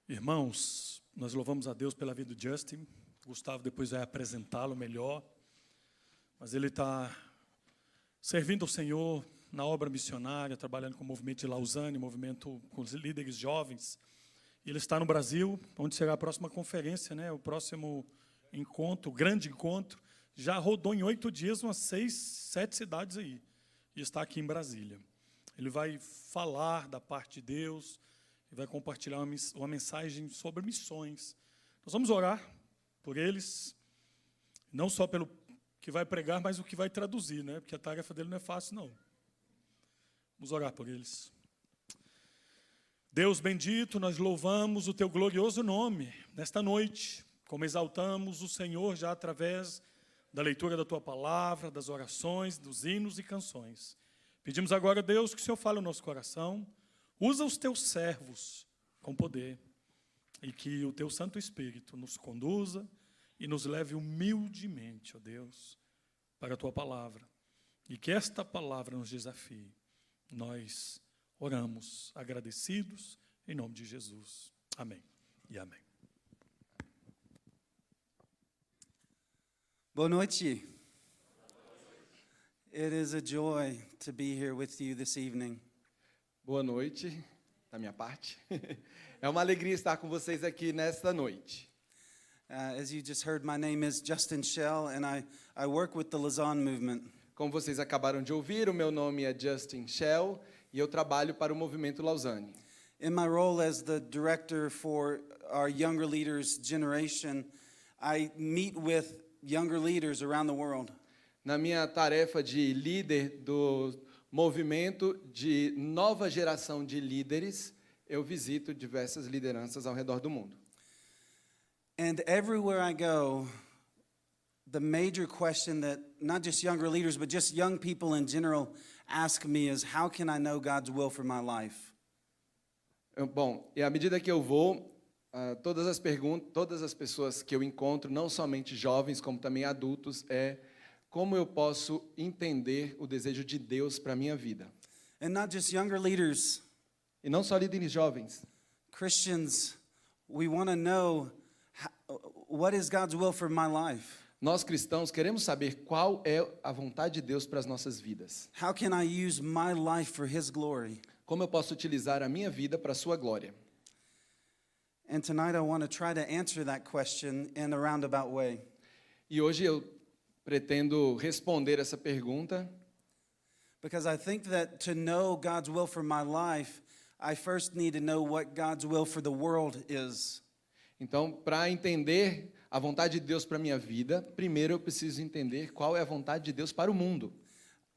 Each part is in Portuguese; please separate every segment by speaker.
Speaker 1: Irmãos, nós louvamos a Deus pela vida do Justin. Gustavo depois vai apresentá-lo melhor. Mas ele está servindo ao Senhor na obra missionária, trabalhando com o movimento de Lausanne, movimento com os líderes jovens. Ele está no Brasil, onde será a próxima conferência, né? O próximo encontro, o grande encontro. Já rodou em 8 dias umas 6, 7 cidades aí. E está aqui em Brasília. Ele vai falar da parte de Deus e vai compartilhar uma mensagem sobre missões. Nós vamos orar por eles, não só pelo que vai pregar, mas o que vai traduzir, né? Porque a tarefa dele não é fácil, não. Vamos orar por eles. Deus bendito, nós louvamos o teu glorioso nome nesta noite, como exaltamos o Senhor já através da leitura da tua palavra, das orações, dos hinos e canções. Pedimos agora, Deus, que o Senhor fale no nosso coração, usa os teus servos com poder e que o teu Santo Espírito nos conduza e nos leve humildemente, ó Deus, para a tua palavra. E que esta palavra nos desafie. Nós oramos agradecidos em nome de Jesus. Amém e amém.
Speaker 2: Boa noite. It is a joy to be here with you this evening.
Speaker 3: Boa noite, da minha parte. É uma alegria estar com vocês aqui nesta noite.
Speaker 2: As you just heard, my name is Justin Shell, and I work with the Lausanne movement.
Speaker 3: Como vocês acabaram de ouvir, o meu nome é Justin Shell e eu trabalho para o Movimento Lausanne.
Speaker 2: In my role as the director for our younger leaders generation, I meet with younger leaders around the world.
Speaker 3: Na minha tarefa de líder do movimento de nova geração de líderes, eu visito diversas lideranças ao redor do mundo.
Speaker 2: And everywhere I go, the major question that not just younger leaders, but just young people in general ask me is, how can I know God's will for my life?
Speaker 3: Bom, e à medida que eu vou, todas as pessoas que eu encontro, não somente jovens, como também adultos, como eu posso entender o desejo de Deus para a minha vida.
Speaker 2: And not just younger leaders,
Speaker 3: E não só líderes jovens.
Speaker 2: Christians, we want to know what is God's will for my life?
Speaker 3: Nós cristãos queremos saber qual é a vontade de Deus para as nossas vidas.
Speaker 2: How can I use my life for His glory?
Speaker 3: Como eu posso utilizar a minha vida para a sua glória?
Speaker 2: And tonight I want to try to answer that question in a roundabout way.
Speaker 3: E hoje eu pretendo responder essa pergunta,
Speaker 2: Because I think that to know God's will for my life, I first need to know what God's will for the world is.
Speaker 3: Então, para entender a vontade de Deus para a minha vida, primeiro eu preciso entender qual é a vontade de Deus para o mundo.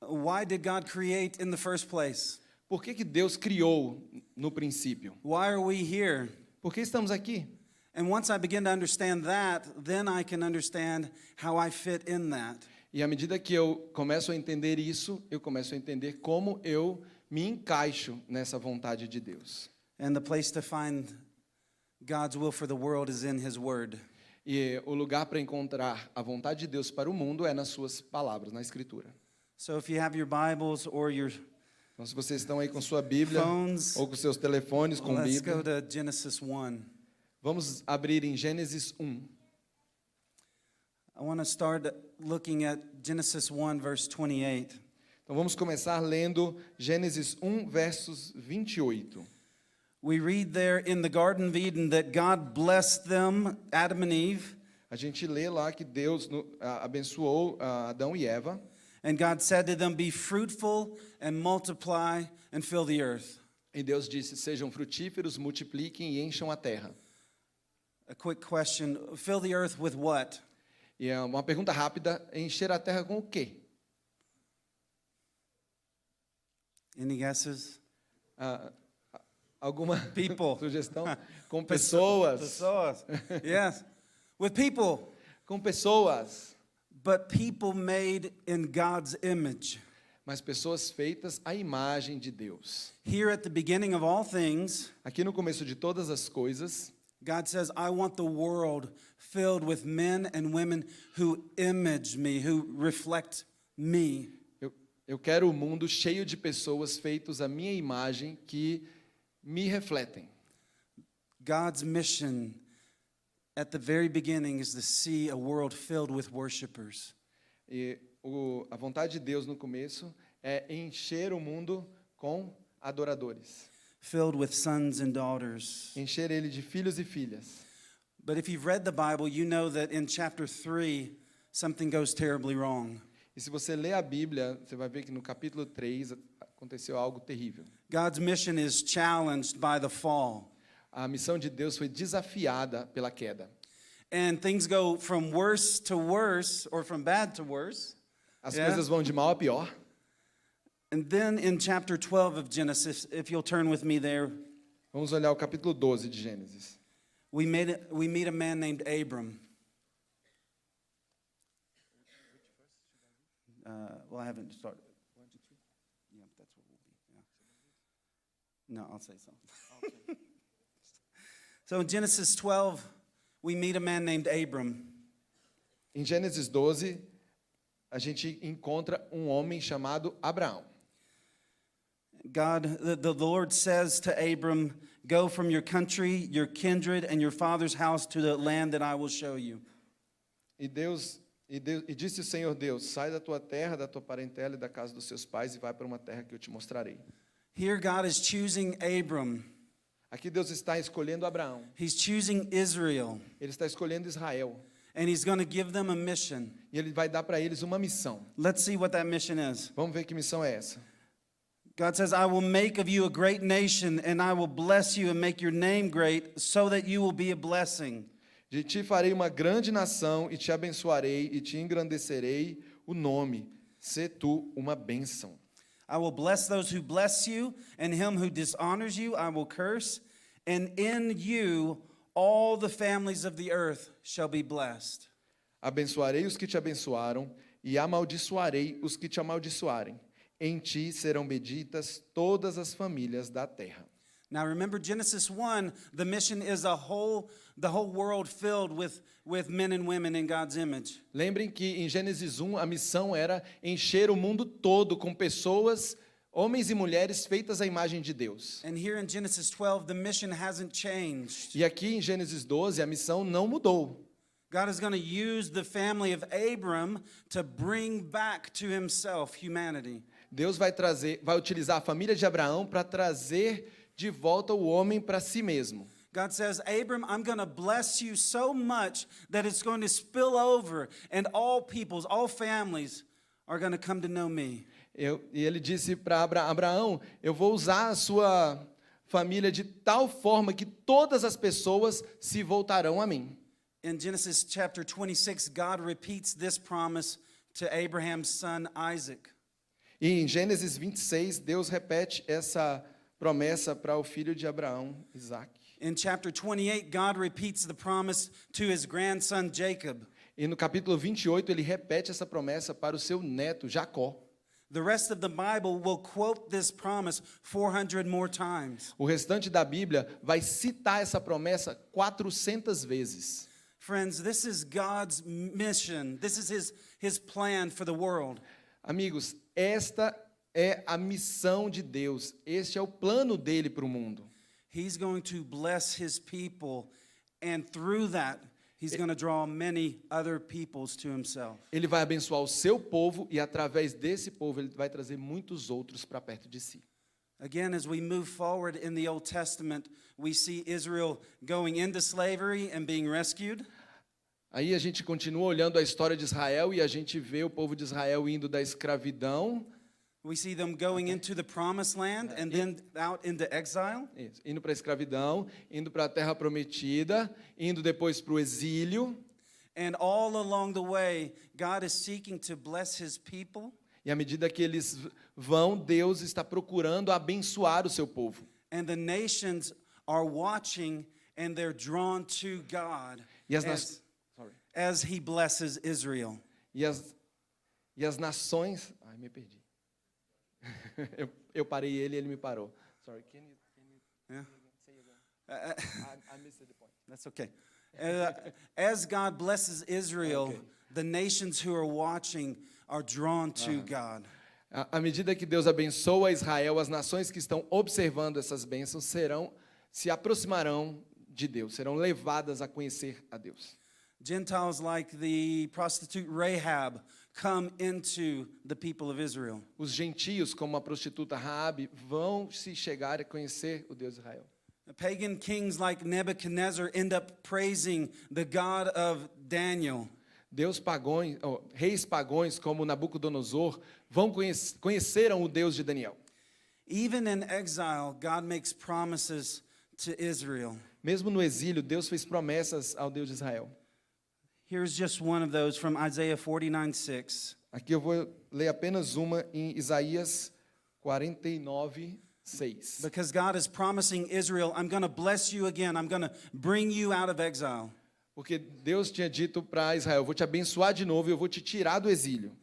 Speaker 2: Why did God create in the first place?
Speaker 3: Por que Deus criou no princípio?
Speaker 2: Why are we here?
Speaker 3: Por que estamos aqui?
Speaker 2: And once I begin to understand that, then I can understand how I fit in that.
Speaker 3: E à medida que eu começo a entender isso, eu começo a entender como eu me encaixo nessa vontade de Deus.
Speaker 2: And the place to find God's will for the world is in His Word.
Speaker 3: E o lugar para encontrar a vontade de Deus para o mundo é nas suas palavras, na Escritura.
Speaker 2: So if you have your Bibles or your
Speaker 3: Então, se vocês estão aí com sua Bíblia
Speaker 2: phones,
Speaker 3: ou com seus telefones com
Speaker 2: let's go
Speaker 3: Bíblia,
Speaker 2: to Genesis 1.
Speaker 3: vamos abrir em Gênesis 1.
Speaker 2: I want to start looking at Genesis 1, verse 28.
Speaker 3: Então vamos começar lendo Gênesis 1, versos 28.
Speaker 2: We read there in the Garden of Eden that God blessed them, Adam and Eve,
Speaker 3: A gente lê lá que Deus abençoou Adão e Eva.
Speaker 2: and God said to them, be fruitful and multiply and fill the earth.
Speaker 3: E Deus disse, sejam frutíferos, multipliquem e encham a terra.
Speaker 2: A quick question, fill the earth with what?
Speaker 3: E é uma pergunta rápida, encher a terra com o quê?
Speaker 2: Any guesses?
Speaker 3: Alguma
Speaker 2: People.
Speaker 3: sugestão? Com pessoas.
Speaker 2: Pessoas. Yes. With people.
Speaker 3: Com pessoas.
Speaker 2: But people made in God's image.
Speaker 3: Mas pessoas feitas à imagem de Deus.
Speaker 2: Here at the beginning of all things,
Speaker 3: Aqui no começo de todas as coisas,
Speaker 2: God says, I want the world filled with men and women who image me, who reflect me.
Speaker 3: eu quero o mundo cheio de pessoas feitas à minha imagem que me refletem.
Speaker 2: God's mission at the very beginning is to see a world filled with worshipers.
Speaker 3: E a vontade de Deus no começo é encher o mundo com adoradores.
Speaker 2: Filled with sons and daughters.
Speaker 3: Encher ele de filhos e filhas.
Speaker 2: But if you've read the Bible, you know that in chapter 3, something goes terribly wrong.
Speaker 3: E se você ler a Bíblia, você vai ver que no capítulo 3 aconteceu algo terrível.
Speaker 2: God's mission is challenged by the fall.
Speaker 3: A missão de Deus foi desafiada pela queda.
Speaker 2: And things go from worse to worse, or from bad to worse.
Speaker 3: As
Speaker 2: Yeah.
Speaker 3: coisas vão de mal a pior.
Speaker 2: And then in chapter 12 of Genesis, if you'll turn with me there,
Speaker 3: Vamos olhar o capítulo 12 de Gênesis.
Speaker 2: we meet a man named Abram. Well, I haven't started. 1, 2, 3. Yeah, that's what we'll be. Yeah. No, I'll say something. So in Genesis 12, we meet a man named Abram.
Speaker 3: Em Gênesis 12, a gente encontra homem chamado Abraão.
Speaker 2: God, the Lord says to Abram, "Go from your country, your kindred, and your father's house to the land that I will show you."
Speaker 3: E disse o Senhor Deus: sai da tua terra, da tua parentela e da casa dos seus pais e vai para uma terra que eu te mostrarei.
Speaker 2: Here God is choosing Abram.
Speaker 3: Aqui Deus está escolhendo Abraão.
Speaker 2: He's choosing Israel,
Speaker 3: Ele está escolhendo Israel.
Speaker 2: and he's going to give them a mission.
Speaker 3: E ele vai dar para eles uma missão.
Speaker 2: Let's see what that mission is.
Speaker 3: Vamos ver que missão é essa.
Speaker 2: God says, "I will make of you a great nation, and I will bless you and make your name great, so that you will be a blessing."
Speaker 3: De ti farei uma grande nação e te abençoarei e te engrandecerei o nome. Sê tu uma bênção.
Speaker 2: I will bless those who bless you, and him who dishonors you I will curse, and in you all the families of the earth shall be blessed.
Speaker 3: Abençoarei os que te abençoaram e amaldiçoarei os que te amaldiçoarem. Em ti serão benditas todas as famílias da terra.
Speaker 2: Now remember Genesis 1, the mission is the whole world filled with men and women in God's image.
Speaker 3: Lembrem que em Gênesis 1 a missão era encher o mundo todo com pessoas, homens e mulheres feitas à imagem de Deus.
Speaker 2: And here in Genesis 12, the mission hasn't changed.
Speaker 3: E aqui em Gênesis 12 a missão não mudou.
Speaker 2: God is going to use the family of Abram to bring back to himself humanity.
Speaker 3: Deus vai utilizar a família de Abraão para trazer de volta o homem para si mesmo.
Speaker 2: God says, "Abram, I'm going to bless you so much that it's going to spill over, and all peoples, all families are going to come to know me."
Speaker 3: E ele disse para Abraão, eu vou usar a sua família de tal forma que todas as pessoas se voltarão a mim.
Speaker 2: In Genesis chapter 26, God repeats this promise to Abraham's son Isaac.
Speaker 3: E em Gênesis 26, Deus repete essa promessa para o filho de Abraão, Isaac.
Speaker 2: In chapter 28, God repeats the promise to his grandson Jacob.
Speaker 3: E no capítulo 28, ele repete essa promessa para o seu neto, Jacó.
Speaker 2: The rest of the Bible will quote this promise 400 more times.
Speaker 3: O restante da Bíblia vai citar essa promessa 400 vezes.
Speaker 2: Friends, this is God's mission. This is his plan for the world.
Speaker 3: Amigos, esta é a missão de Deus. Este é o plano dele para o mundo.
Speaker 2: He's going to bless his people, and through that, he's going to draw many other peoples to himself.
Speaker 3: Ele vai abençoar o seu povo e através desse povo ele vai trazer muitos outros para perto de si.
Speaker 2: Again, as we move forward in the Old Testament, we see Israel going into slavery and being rescued.
Speaker 3: Aí a gente continua olhando a história de Israel e a gente vê o povo de Israel indo da escravidão,
Speaker 2: We see them going into the promised land and then out into exile.
Speaker 3: indo para a escravidão, indo para a terra prometida, indo depois para o exílio.
Speaker 2: And all along the way, God is seeking to bless his people.
Speaker 3: E à medida que eles vão, Deus está procurando abençoar o seu povo.
Speaker 2: And the nations are watching and they're drawn to God
Speaker 3: E
Speaker 2: as he blesses Israel.
Speaker 3: E as nações... Ai, me perdi. eu parei ele e ele me parou. Sorry, can you
Speaker 2: Yeah.
Speaker 3: say again? I missed the point.
Speaker 2: That's okay. As God blesses Israel,
Speaker 3: Okay.
Speaker 2: the nations who are watching are drawn to God.
Speaker 3: À medida que Deus abençoa Israel, as nações que estão observando essas bênçãos se aproximarão de Deus, serão levadas a conhecer a Deus.
Speaker 2: Gentiles like the prostitute Rahab come into the people of Israel.
Speaker 3: Os gentios, como a prostituta Raabe, vão se chegar a conhecer o Deus de Israel.
Speaker 2: Pagan kings like Nebuchadnezzar end up praising the God of Daniel.
Speaker 3: Reis pagões como Nabucodonosor conheceram o Deus de Daniel.
Speaker 2: Even in exile, God makes promises to Israel.
Speaker 3: Mesmo no exílio, Deus fez promessas ao Deus de Israel.
Speaker 2: Here's just one of those from Isaiah 49:6.
Speaker 3: Aqui eu vou ler apenas uma em Isaías 49:6.
Speaker 2: Because God is promising Israel, I'm going to bless you again. I'm going to bring you out of exile.
Speaker 3: Porque Deus tinha dito para Israel, eu vou te abençoar de novo e eu vou te tirar do exílio.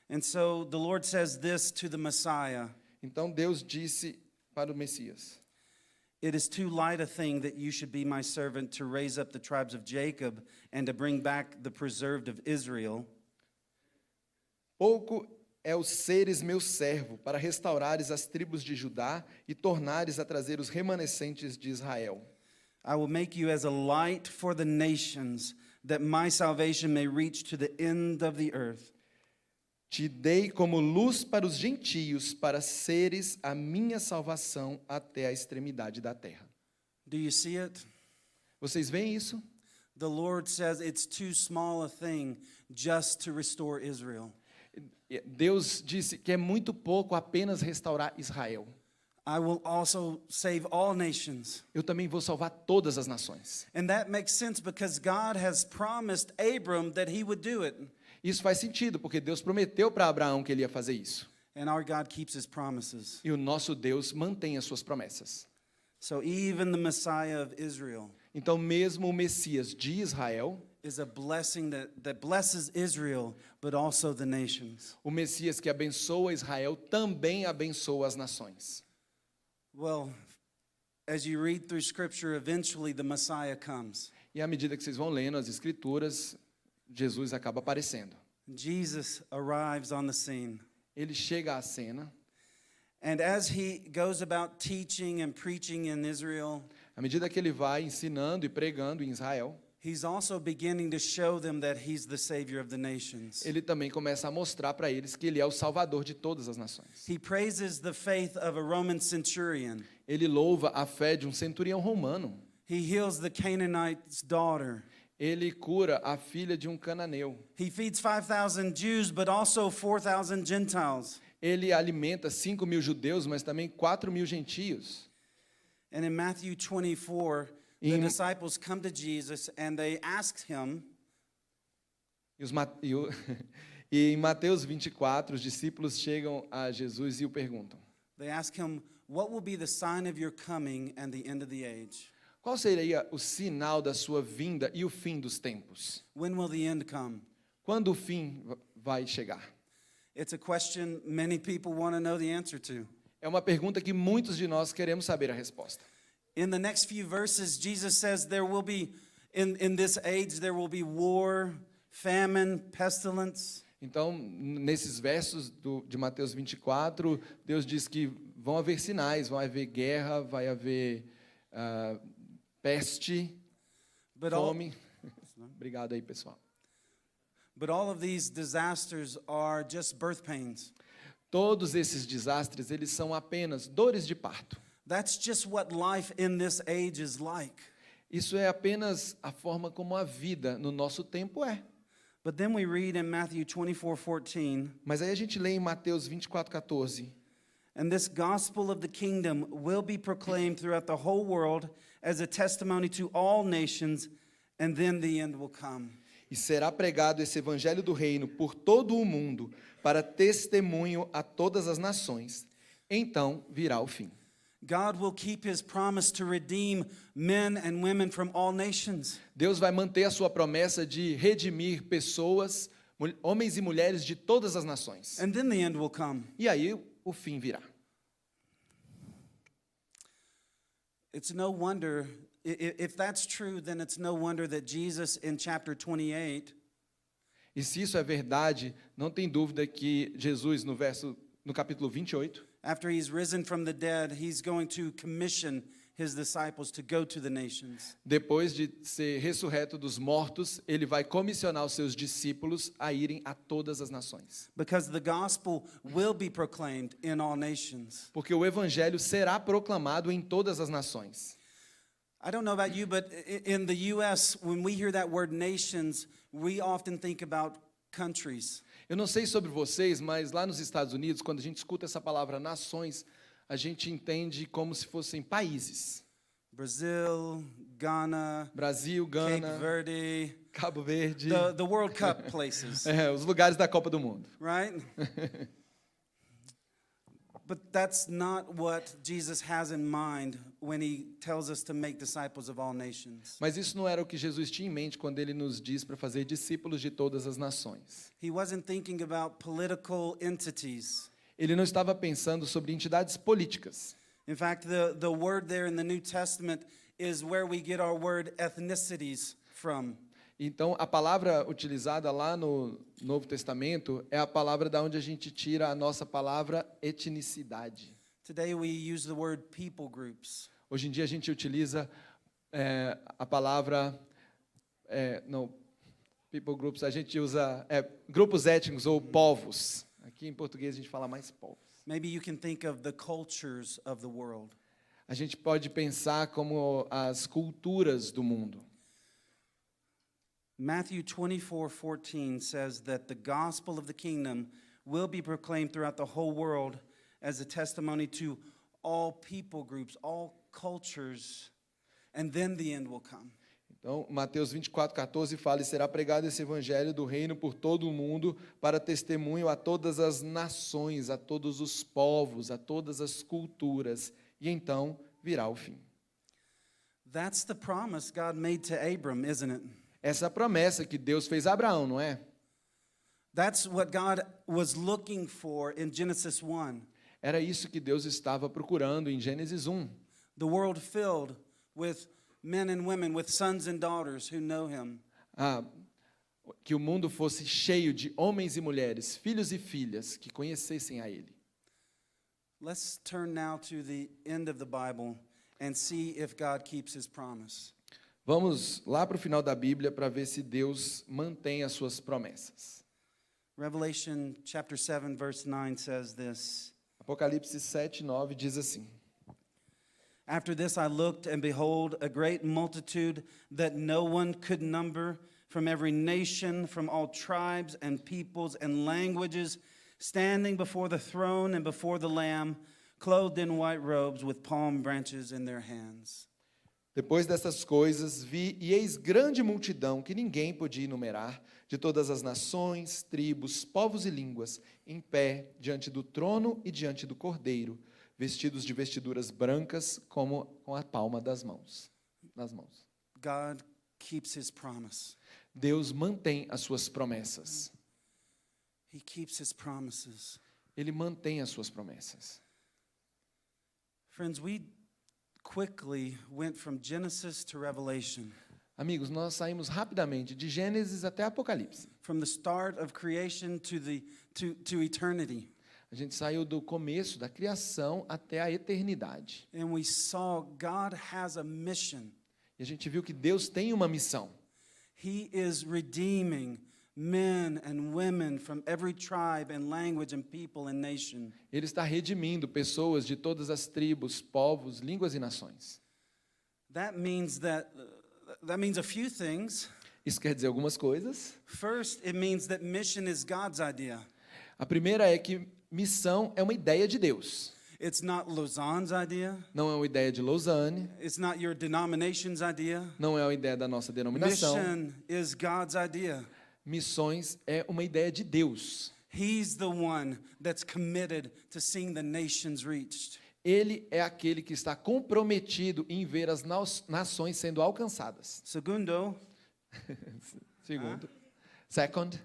Speaker 2: And so the Lord says this to the Messiah.
Speaker 3: Então Deus disse para o Messias:
Speaker 2: It is too light a thing that you should be my servant to raise up the tribes of Jacob and to bring back the preserved of Israel.
Speaker 3: Pouco é o seres meu servo para restaurares as tribos de Judá e tornares a trazer os remanescentes de Israel.
Speaker 2: I will make you as a light for the nations, that my salvation may reach to the end of the earth.
Speaker 3: Te dei como luz para os gentios, para seres a minha salvação até a extremidade da terra.
Speaker 2: Do you see it?
Speaker 3: Vocês veem isso?
Speaker 2: The Lord says it's too small a thing just to restore Israel.
Speaker 3: Deus disse que é muito pouco apenas restaurar Israel.
Speaker 2: I will also save all nations.
Speaker 3: Eu também vou salvar todas as nações.
Speaker 2: And that makes sense because God has promised Abram that he would do it.
Speaker 3: Isso faz sentido, porque Deus prometeu para Abraão que ele ia fazer isso.
Speaker 2: And our God keeps his promises.
Speaker 3: E o nosso Deus mantém as suas promessas.
Speaker 2: So even the Messiah of Israel
Speaker 3: Então, mesmo o Messias de Israel,
Speaker 2: is a blessing that blesses Israel, but also the nations.
Speaker 3: o Messias que abençoa Israel, também abençoa as nações.
Speaker 2: Well, as you read through Scripture, eventually the Messiah comes.
Speaker 3: E à medida que vocês vão lendo as Escrituras, Jesus acaba aparecendo.
Speaker 2: Jesus arrives on the scene.
Speaker 3: Ele chega à cena.
Speaker 2: And as he goes about teaching and preaching in Israel,
Speaker 3: À medida que ele vai ensinando e pregando em Israel,
Speaker 2: he's also beginning to show them that he's the Savior of the nations.
Speaker 3: ele também começa a mostrar para eles que ele é o Salvador de todas as nações.
Speaker 2: He praises the faith of a Roman centurion.
Speaker 3: Ele louva a fé de um centurião romano.
Speaker 2: He heals the Canaanite's daughter.
Speaker 3: Ele cura a filha de um cananeu.
Speaker 2: He feeds 5,000 Jews, but also 4,000 Gentiles.
Speaker 3: Ele alimenta 5.000 judeus, mas também 4.000 gentios.
Speaker 2: And in Matthew 24, the
Speaker 3: Em-
Speaker 2: disciples come to Jesus and they ask him,
Speaker 3: E em Mateus 24, os discípulos chegam a Jesus e o perguntam:
Speaker 2: what will be the sign of your coming and the end of the age?
Speaker 3: qual seria o sinal da sua vinda e o fim dos tempos?
Speaker 2: When will the end come?
Speaker 3: Quando o fim vai chegar?
Speaker 2: It's a question many people want to know the answer to.
Speaker 3: É uma pergunta que muitos de nós queremos saber a resposta.
Speaker 2: In the next few verses, Jesus says there will be, in this age, there will be war, famine, pestilence.
Speaker 3: Então, nesses versos de Mateus 24, Deus diz que vão haver sinais, vai haver guerra, vai haver peste,
Speaker 2: But all,
Speaker 3: fome. Obrigado aí, pessoal.
Speaker 2: but all of these disasters are just birth pains.
Speaker 3: Todos esses desastres, eles são apenas dores de parto.
Speaker 2: That's just what life in this age is like.
Speaker 3: Isso é apenas a forma como a vida no nosso tempo é.
Speaker 2: But then we read in Matthew 24:14,
Speaker 3: Mas aí a gente lê em Mateus 24:14.
Speaker 2: and this gospel of the kingdom will be proclaimed throughout the whole world as a testimony to all nations, and then the end will come.
Speaker 3: E será pregado esse evangelho do reino por todo o mundo, para testemunho a todas as nações. Então virá o fim.
Speaker 2: God will keep his promise to redeem men and women from all nations.
Speaker 3: Deus vai manter a sua promessa de redimir pessoas, homens e mulheres de todas as nações.
Speaker 2: And then the end will come.
Speaker 3: E aí o fim virá.
Speaker 2: It's no wonder, if that's true, then it's no wonder that Jesus in chapter 28
Speaker 3: E se isso é verdade, não tem dúvida que Jesus, no capítulo 28,
Speaker 2: after he's risen from the dead, he's going to commission his disciples to go to the nations.
Speaker 3: Depois de ser ressurreto dos mortos, ele vai comissionar os seus discípulos a irem a todas as nações.
Speaker 2: Because the gospel will be proclaimed in all nations.
Speaker 3: Porque o evangelho será proclamado em todas as nações.
Speaker 2: I don't know about you, but in the U.S., when we hear that word nations, we often think about countries.
Speaker 3: Eu não sei sobre vocês, mas lá nos Estados Unidos, quando a gente escuta essa palavra nações, a gente entende como se fossem países.
Speaker 2: Brazil, Ghana,
Speaker 3: Brasil,
Speaker 2: Cape
Speaker 3: Gana,
Speaker 2: Verde,
Speaker 3: Cabo Verde,
Speaker 2: the World Cup places,
Speaker 3: os lugares da Copa do Mundo.
Speaker 2: right? But that's not what Jesus has in mind when he tells us to make disciples of all nations.
Speaker 3: Mas isso não era o que Jesus tinha em mente quando ele nos diz para fazer discípulos de todas as nações.
Speaker 2: He wasn't thinking about political entities.
Speaker 3: Ele não estava pensando sobre entidades políticas.
Speaker 2: In fact, the word there in the New Testament is where we get our word ethnicities from.
Speaker 3: Então, a palavra utilizada lá no Novo Testamento é a palavra da onde a gente tira a nossa palavra etnicidade.
Speaker 2: Today we use the word people groups.
Speaker 3: Hoje em dia a gente utiliza a palavra não, people groups, a gente usa grupos étnicos ou povos. Aqui em português a gente fala mais povos.
Speaker 2: Maybe you can think of the cultures of the world.
Speaker 3: A gente pode pensar como as culturas do mundo.
Speaker 2: Matthew 24:14 says that the gospel of the kingdom will be proclaimed throughout the whole world as a testimony to all people groups, all cultures, and then the end will come.
Speaker 3: Então, Mateus 24:14 fala: "E será pregado esse evangelho do reino por todo o mundo para testemunho a todas as nações, a todos os povos, a todas as culturas, e então virá o fim."
Speaker 2: That's the promise God made to Abram, isn't it?
Speaker 3: Essa é a promessa que Deus fez a Abraão, não é?
Speaker 2: That's what God was looking for in Genesis 1.
Speaker 3: Era isso que Deus estava procurando em Gênesis 1.
Speaker 2: The world filled with men and women, with sons and daughters who know him.
Speaker 3: Que o mundo fosse cheio de homens e mulheres, filhos e filhas que conhecessem a Ele.
Speaker 2: Let's turn now to the end of the Bible and see if God keeps his promise.
Speaker 3: Vamos lá para o final da Bíblia para ver se Deus mantém as suas promessas.
Speaker 2: Revelation chapter 7 verse 9 says this.
Speaker 3: Apocalipse 7:9 diz assim:
Speaker 2: After this I looked, and behold, a great multitude that no one could number, from every nation, from all tribes and peoples and languages, standing before the throne and before the Lamb, clothed in white robes with palm branches in their hands.
Speaker 3: Depois dessas coisas, vi e eis grande multidão que ninguém podia enumerar, de todas as nações, tribos, povos e línguas, em pé diante do trono e diante do Cordeiro, vestidos de vestiduras brancas como com a palma das mãos.
Speaker 2: God keeps his promise.
Speaker 3: Deus mantém as suas promessas.
Speaker 2: He keeps his promises.
Speaker 3: Ele mantém as suas promessas.
Speaker 2: Friends, we quickly went from Genesis to Revelation.
Speaker 3: Amigos, nós saímos rapidamente de Gênesis até Apocalipse.
Speaker 2: From the start of creation to eternity.
Speaker 3: A gente saiu do começo da criação até a eternidade.
Speaker 2: And we saw God has a mission.
Speaker 3: E a gente viu que Deus tem uma missão.
Speaker 2: He is redeeming men and women from every tribe and language and people and nation.
Speaker 3: Ele está redimindo pessoas de todas as tribos, povos, línguas e nações.
Speaker 2: That means a few things.
Speaker 3: Isso quer dizer algumas coisas.
Speaker 2: First, it means that mission is God's idea.
Speaker 3: A primeira é que missão é uma ideia de Deus.
Speaker 2: It's not Lausanne's idea.
Speaker 3: Não é uma ideia de Lausanne,
Speaker 2: It's not your denomination's idea.
Speaker 3: não é uma ideia da nossa denominação.
Speaker 2: Mission is God's idea.
Speaker 3: Missões é uma ideia de Deus.
Speaker 2: He's the one that's committed to seeing the nations reached.
Speaker 3: Ele é aquele que está comprometido em ver as nações sendo alcançadas.
Speaker 2: Segundo,
Speaker 3: Segundo. Second.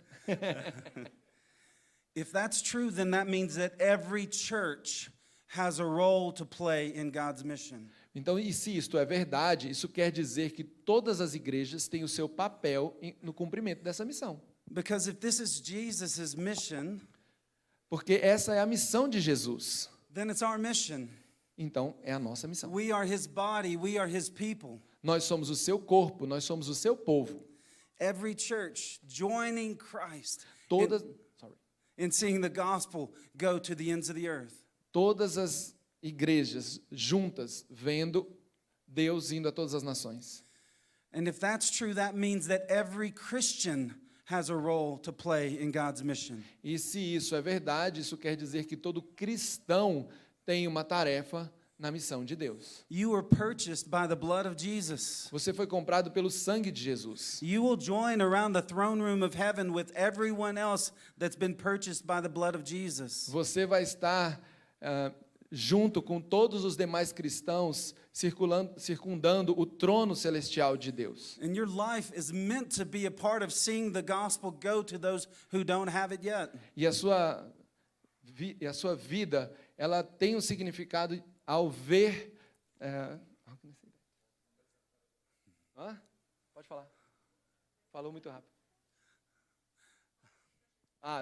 Speaker 2: if that's true, then that means that every church has a role to play in God's mission.
Speaker 3: Então, e se isto é verdade, isso quer dizer que todas as igrejas têm o seu papel no cumprimento dessa missão.
Speaker 2: Because if this is Jesus' mission,
Speaker 3: Porque essa é a missão de Jesus.
Speaker 2: then it's our mission.
Speaker 3: então é a nossa missão.
Speaker 2: We are his body, we are his people.
Speaker 3: Nós somos o seu corpo, nós somos o seu povo.
Speaker 2: Every church joining Christ
Speaker 3: Todas,
Speaker 2: in seeing the gospel go to the ends of the earth.
Speaker 3: todas as igrejas juntas vendo Deus indo a todas as nações.
Speaker 2: And if that's true, that means that every Christian has a role to play in God's mission.
Speaker 3: E se isso é verdade, isso quer dizer que todo cristão tem uma tarefa na missão de Deus.
Speaker 2: You were purchased by the blood of Jesus.
Speaker 3: Você foi comprado pelo sangue de Jesus.
Speaker 2: You will join around the throne room of heaven with everyone else that's been purchased by the blood of Jesus.
Speaker 3: Você vai estar junto com todos os demais cristãos, circundando o trono celestial de Deus.
Speaker 2: And your life is meant to be a part of seeing the gospel go to those who don't have it yet.
Speaker 3: E a sua vida, ela tem um significado ao ver... Pode falar. Falou muito rápido.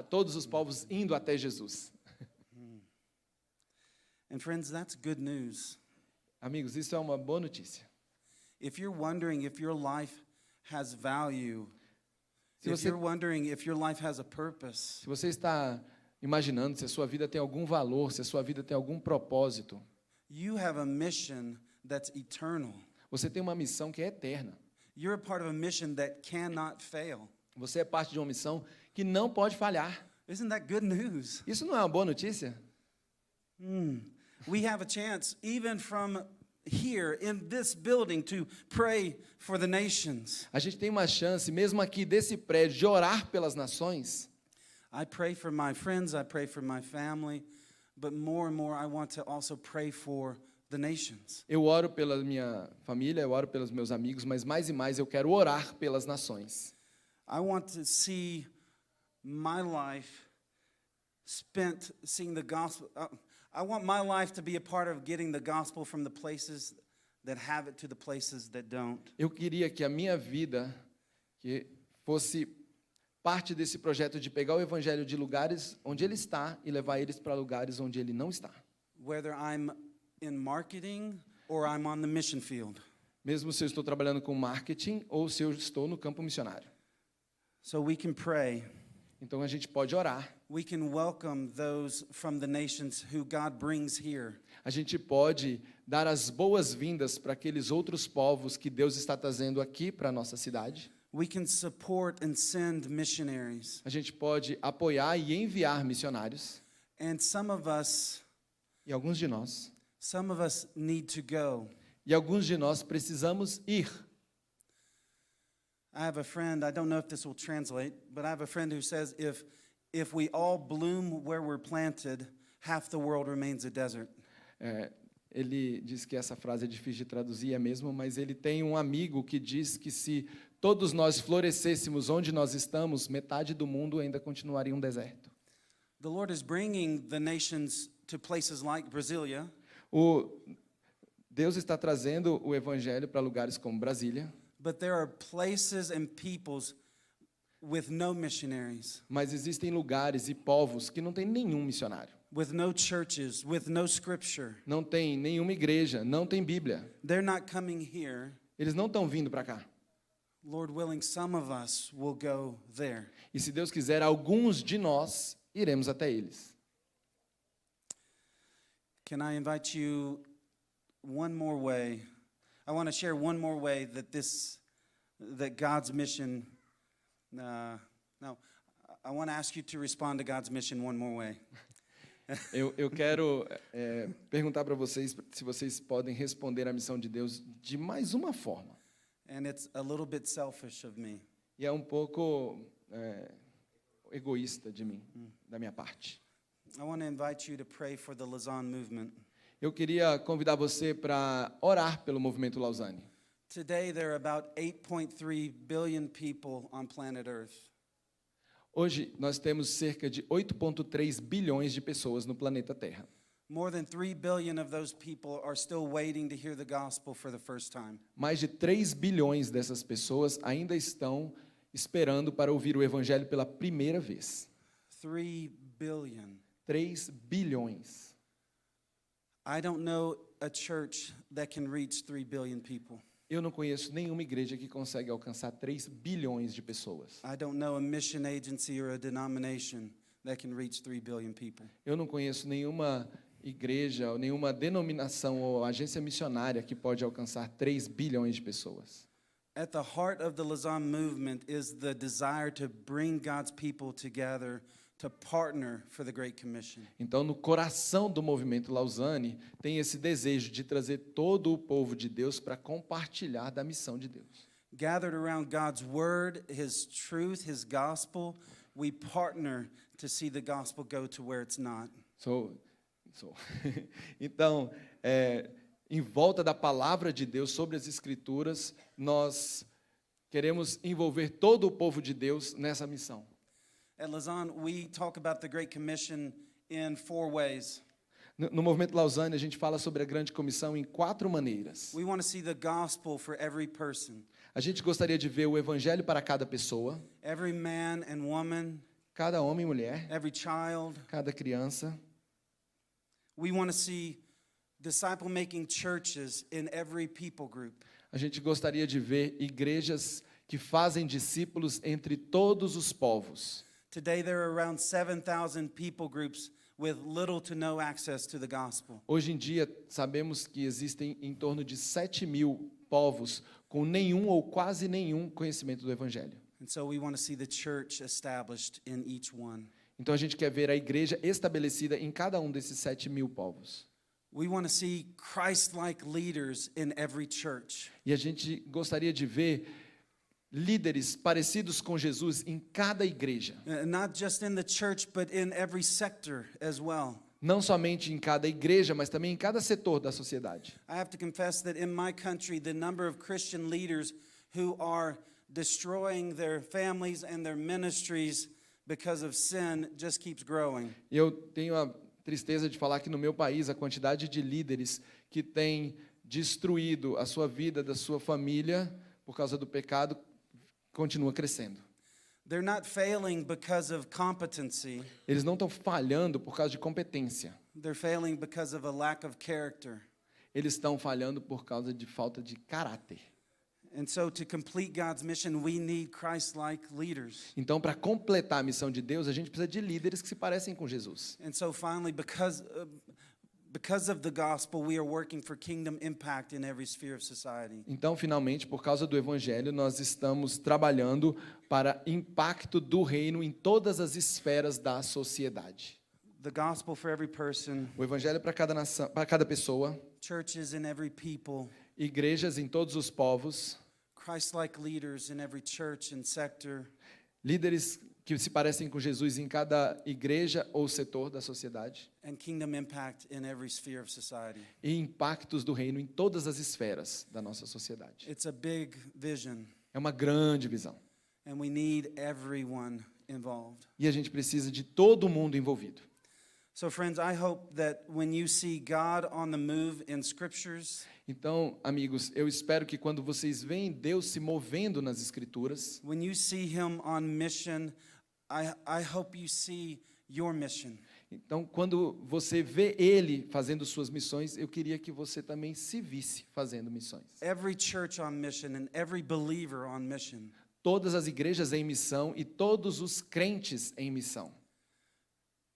Speaker 3: Todos os povos indo até Jesus.
Speaker 2: And friends, that's good news.
Speaker 3: Amigos, isso é uma boa notícia.
Speaker 2: If you're wondering if your life has value,
Speaker 3: Se
Speaker 2: if
Speaker 3: você,
Speaker 2: you're wondering if your life has a purpose,
Speaker 3: se você está imaginando se a sua vida tem algum valor, se a sua vida tem algum propósito,
Speaker 2: you have a mission that's eternal.
Speaker 3: você tem uma missão que é eterna.
Speaker 2: You're a part of a mission that cannot fail.
Speaker 3: Você é parte de uma missão que não pode falhar.
Speaker 2: Isn't that good news?
Speaker 3: Isso não é uma boa notícia?
Speaker 2: We have a chance, even from here in this building, to pray for the nations.
Speaker 3: A gente tem uma chance, mesmo aqui desse prédio, de orar pelas nações.
Speaker 2: I pray for my friends, I pray for my family, but more and more I want to also pray for the nations.
Speaker 3: Eu oro pela minha família, eu oro pelos meus amigos, mas mais e mais eu quero orar pelas nações.
Speaker 2: I want to see my life spent seeing the gospel. I want my life to be a part of getting the gospel from the places that have it to the places that don't.
Speaker 3: Eu queria que a minha vida que fosse parte desse projeto de pegar o evangelho de lugares onde ele está e levar eles para lugares onde ele não está.
Speaker 2: Whether I'm in marketing or I'm on the mission field.
Speaker 3: Mesmo se eu estou trabalhando com marketing ou se eu estou no campo missionário.
Speaker 2: So we can pray.
Speaker 3: Então a gente pode orar.
Speaker 2: We can welcome those from the nations who God brings here.
Speaker 3: A gente pode dar as boas-vindas para aqueles outros povos que Deus está trazendo aqui para a nossa cidade.
Speaker 2: We can support and send missionaries.
Speaker 3: A gente pode apoiar e enviar missionários.
Speaker 2: And some of us need to go.
Speaker 3: E alguns de nós precisamos ir.
Speaker 2: I have a friend, I don't know if this will translate, but I have a friend who says if we all bloom where we're planted, half the world remains a desert.
Speaker 3: Ele diz que essa frase é difícil de traduzir, é mesmo, mas ele tem um amigo que diz que se todos nós florescêssemos onde nós estamos, metade do mundo ainda continuaria um deserto.
Speaker 2: The Lord is bringing the nations to places like Brasilia.
Speaker 3: Deus está trazendo o evangelho para lugares como Brasília.
Speaker 2: But there are places and peoples with no missionaries.
Speaker 3: Mas existem lugares e povos que não tem nenhum missionário.
Speaker 2: With no churches, with no scripture.
Speaker 3: Não tem nenhuma igreja, não tem Bíblia.
Speaker 2: They're not coming here.
Speaker 3: Eles não estão vindo para cá.
Speaker 2: Lord willing, some of us will go there.
Speaker 3: E se Deus quiser, alguns de nós iremos até eles.
Speaker 2: Can I invite you one more way? I want to share one more way that God's mission. I want to ask you to respond to God's mission one more way.
Speaker 3: Eu quero perguntar para vocês se vocês podem responder à missão de Deus de mais uma forma.
Speaker 2: And it's a little bit selfish of me.
Speaker 3: E é um pouco egoísta de mim, da minha parte.
Speaker 2: I want to invite you to pray for the Lausanne movement.
Speaker 3: Eu queria convidar você para orar pelo movimento Lausanne.
Speaker 2: Today there are about 8.3 billion people on planet Earth.
Speaker 3: Hoje nós temos cerca de 8,3 bilhões de pessoas no planeta Terra.
Speaker 2: More than 3 billion of those people are still waiting to hear the gospel for the first time.
Speaker 3: Mais de 3 bilhões dessas pessoas ainda estão esperando para ouvir o evangelho pela primeira vez.
Speaker 2: 3 billion.
Speaker 3: 3 bilhões.
Speaker 2: I don't know a church that can reach 3 billion people.
Speaker 3: Eu não conheço nenhuma igreja que consegue alcançar 3 bilhões de pessoas.
Speaker 2: I don't know a mission agency or a denomination that can reach 3 billion people.
Speaker 3: Eu não conheço nenhuma igreja, ou nenhuma denominação ou agência missionária que pode alcançar 3 bilhões de pessoas.
Speaker 2: At the heart of the Lausanne movement is the desire to bring God's people together to partner for the Great Commission.
Speaker 3: Então, no coração do movimento Lausanne, tem esse desejo de trazer todo o povo de Deus para compartilhar da missão de Deus.
Speaker 2: Gathered around God's word, his truth, his gospel, we partner to see the gospel go to where it's not.
Speaker 3: Então, em volta da palavra de Deus, sobre as Escrituras, nós queremos envolver todo o povo de Deus nessa missão.
Speaker 2: At Lausanne, we talk about the Great Commission in 4 ways.
Speaker 3: No movimento Lausanne, a gente fala sobre a grande comissão em 4 maneiras.
Speaker 2: We want to see the gospel for every person,
Speaker 3: A gente gostaria de ver o evangelho para cada pessoa,
Speaker 2: every man and woman,
Speaker 3: cada homem e mulher,
Speaker 2: every child.
Speaker 3: cada criança.
Speaker 2: We want to see disciple-making churches in every people group.
Speaker 3: A gente gostaria de ver igrejas que fazem discípulos entre todos os povos.
Speaker 2: Today there are around 7,000 people groups with little to no access to the gospel.
Speaker 3: Hoje em dia, sabemos que existem em torno de 7.000 povos com nenhum ou quase nenhum conhecimento do evangelho.
Speaker 2: And so we want to see the church established in each one.
Speaker 3: Então a gente quer ver a igreja estabelecida em cada um desses 7.000 povos.
Speaker 2: We want to see Christ-like leaders in every church.
Speaker 3: E a gente gostaria de ver líderes parecidos com Jesus em cada igreja.
Speaker 2: Not just in the church, but in every sector as well.
Speaker 3: Não somente em cada igreja, mas também em cada setor da sociedade.
Speaker 2: I have to confess that in my country, the number of Christian leaders who are destroying their families and their ministries because of sin just keeps growing.
Speaker 3: E eu tenho a tristeza de falar que no meu país a quantidade de líderes que têm destruído a sua vida, da sua família, por causa do pecado, continua crescendo.
Speaker 2: They're not failing because of competency.
Speaker 3: Eles não estão falhando por causa de competência.
Speaker 2: They're failing because of a lack of character.
Speaker 3: Eles estão falhando por causa de falta de caráter.
Speaker 2: And so to complete God's mission, we need Christ-like leaders.
Speaker 3: Então, para completar a missão de Deus, a gente precisa de líderes que se parecem com Jesus.
Speaker 2: And so finally, because of the gospel, we are working for kingdom impact in every sphere of society.
Speaker 3: Então, finalmente, por causa do evangelho, nós estamos trabalhando para impacto do reino em todas as esferas da sociedade.
Speaker 2: The gospel for every person,
Speaker 3: O evangelho para cada nação, para cada pessoa,
Speaker 2: churches in every people,
Speaker 3: igrejas em todos os povos,
Speaker 2: Christ-like leaders in every church and sector,
Speaker 3: líderes que se parecem com Jesus em cada igreja ou setor da sociedade,
Speaker 2: and kingdom impact in every sphere of society.
Speaker 3: e impactos do reino em todas as esferas da nossa sociedade.
Speaker 2: It's a big vision,
Speaker 3: É uma grande visão.
Speaker 2: and we need everyone involved.
Speaker 3: E a gente precisa de todo mundo envolvido.
Speaker 2: So friends, I hope that when you see God on the move in scriptures,
Speaker 3: Então, amigos, eu espero que quando vocês veem Deus se movendo nas Escrituras,
Speaker 2: when you see him on mission, I hope you see your mission.
Speaker 3: então, quando você vê Ele fazendo suas missões, eu queria que você também se visse fazendo missões.
Speaker 2: Every church on mission and every believer on mission.
Speaker 3: Todas as igrejas em missão e todos os crentes em missão.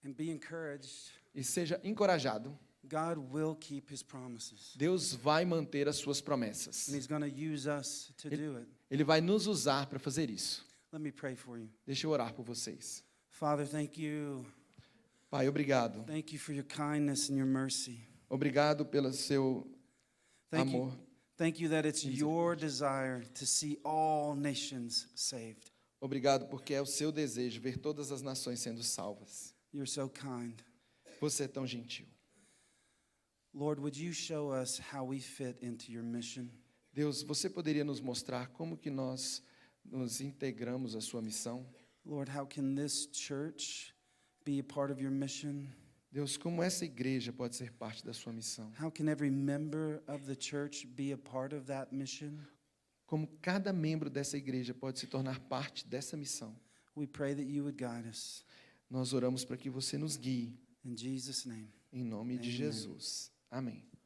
Speaker 2: And be encouraged.
Speaker 3: E seja encorajado,
Speaker 2: God will keep his promises.
Speaker 3: Deus vai manter as suas promessas.
Speaker 2: And he's going to use us to do it.
Speaker 3: Ele vai nos usar para fazer isso.
Speaker 2: Let me pray for you.
Speaker 3: Deixa eu orar por vocês.
Speaker 2: Father, thank you.
Speaker 3: Pai, obrigado.
Speaker 2: Thank you for your kindness and your mercy.
Speaker 3: Obrigado pelo seu
Speaker 2: Thank
Speaker 3: amor.
Speaker 2: you. Thank you that it's your desire to see all nations saved.
Speaker 3: Obrigado porque é o seu desejo ver todas as nações sendo salvas.
Speaker 2: You're so kind.
Speaker 3: Você é tão gentil.
Speaker 2: Lord, would you show us how we fit into your mission?
Speaker 3: Deus, você poderia nos mostrar como que nós nos integramos à sua missão?
Speaker 2: Lord, how can this church be a part of your mission?
Speaker 3: Deus, como essa igreja pode ser parte da sua missão?
Speaker 2: How can every member of the church be a part of that mission?
Speaker 3: Como cada membro dessa igreja pode se tornar parte dessa missão?
Speaker 2: We pray that you would guide us.
Speaker 3: Nós oramos para que você nos guie.
Speaker 2: In Jesus' name.
Speaker 3: Em nome de
Speaker 2: Amen.
Speaker 3: Jesus. Amém.